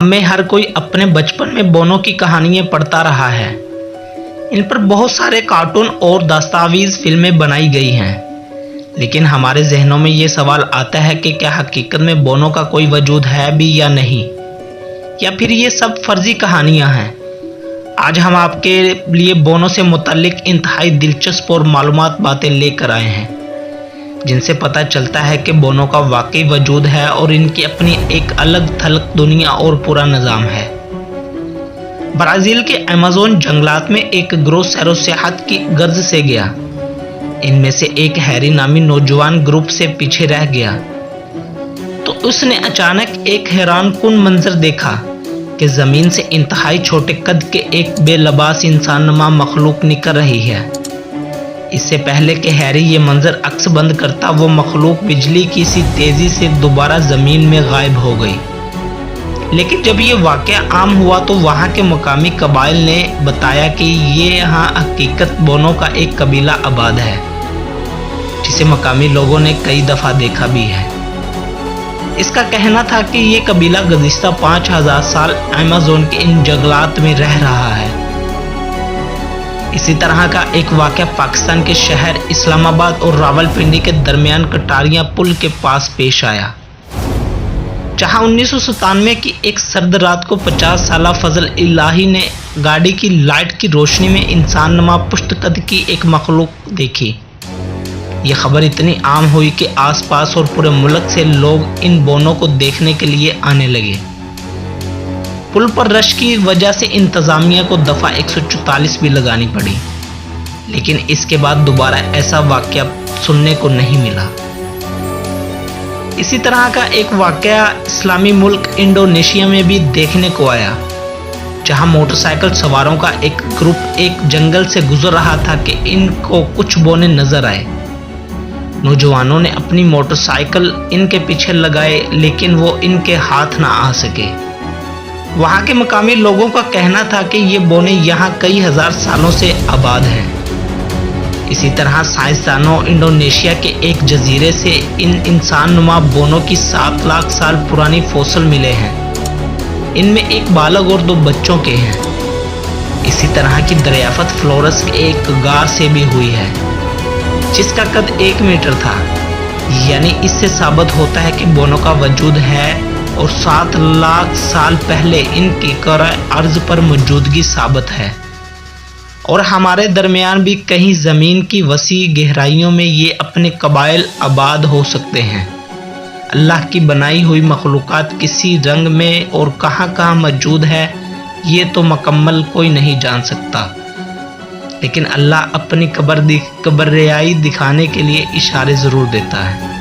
में हर कोई अपने बचपन में बोनो की कहानियां पढ़ता रहा है। इन पर बहुत सारे कार्टून और दस्तावेज फिल्में बनाई गई हैं, लेकिन हमारे जहनों में ये सवाल आता है कि क्या हकीकत में बोनो का कोई वजूद है भी या नहीं, या फिर ये सब फर्जी कहानियां हैं। आज हम आपके लिए बोनो से मुतल्लिक इंतहाई दिलचस्प और मालूमात बातें लेकर आए हैं, जिनसे पता चलता है कि बोनो का वाकई वजूद है और इनकी अपनी एक अलग थलग दुनिया और पूरा निज़ाम है। ब्राज़ील के अमेज़न जंगलात में एक गिरोह सैरो सियाहत की गर्ज से गया। इनमें से एक हैरी नामी नौजवान ग्रुप से पीछे रह गया तो उसने अचानक एक हैरानकुन मंजर देखा कि ज़मीन से इंतहाई छोटे कद के एक बेलबास इंसानुमा मखलूक निकल रही है। इससे पहले कि हैरी ये मंजर अक्स बंद करता, वो मखलूक बिजली की सी तेज़ी से दोबारा ज़मीन में गायब हो गई। लेकिन जब ये वाक़या आम हुआ तो वहाँ के मकामी कबाइल ने बताया कि ये यहाँ हकीकत बोनो का एक कबीला आबाद है, जिसे मकामी लोगों ने कई दफ़ा देखा भी है। इसका कहना था कि ये कबीला गुज़िश्ता 5000 साल अमेज़न के इन जंगलात में रह रहा है। इसी तरह का एक वाक़या पाकिस्तान के शहर इस्लामाबाद और रावलपिंडी के दरमियान कटारिया पुल के पास पेश आया, जहां 1997 की एक सर्द रात को 50 साला फजल इलाही ने गाड़ी की लाइट की रोशनी में इंसानुमा पुश्त कद की एक मखलूक देखी। यह खबर इतनी आम हुई कि आसपास और पूरे मुल्क से लोग इन बोनों को देखने के लिए आने लगे। पुल पर रश की वजह से इंतज़ामिया को दफ़ा 144 भी लगानी पड़ी, लेकिन इसके बाद दोबारा ऐसा वाक़या सुनने को नहीं मिला। इसी तरह का एक वाक़या इस्लामी मुल्क इंडोनेशिया में भी देखने को आया, जहां मोटरसाइकिल सवारों का एक ग्रुप एक जंगल से गुजर रहा था कि इनको कुछ बोने नजर आए। नौजवानों ने अपनी मोटरसाइकिल इनके पीछे लगाए, लेकिन वो इनके हाथ ना आ सके। वहाँ के मकामी लोगों का कहना था कि ये बोने यहाँ कई हजार सालों से आबाद हैं। इसी तरह साइंसदानों इंडोनेशिया के एक जजीरे से इन इंसानुमा बोनों की 7 लाख साल पुरानी फॉसिल मिले हैं। इनमें एक बालक और 2 बच्चों के हैं। इसी तरह की दरियाफ्त फ्लोरस के एक गार से भी हुई है, जिसका कद 1 मीटर था। यानी इससे साबित होता है कि बोनों का वजूद है और 7 लाख साल पहले इनकी करा अर्ज पर मौजूदगी साबित है। और हमारे दरमियान भी कहीं ज़मीन की वसी गहराइयों में ये अपने कबाइल आबाद हो सकते हैं। अल्लाह की बनाई हुई मखलूक़ात किसी रंग में और कहाँ कहाँ मौजूद है, ये तो मुकम्मल कोई नहीं जान सकता, लेकिन अल्लाह अपनी कब्रियाई दिखाने के लिए इशारे ज़रूर देता है।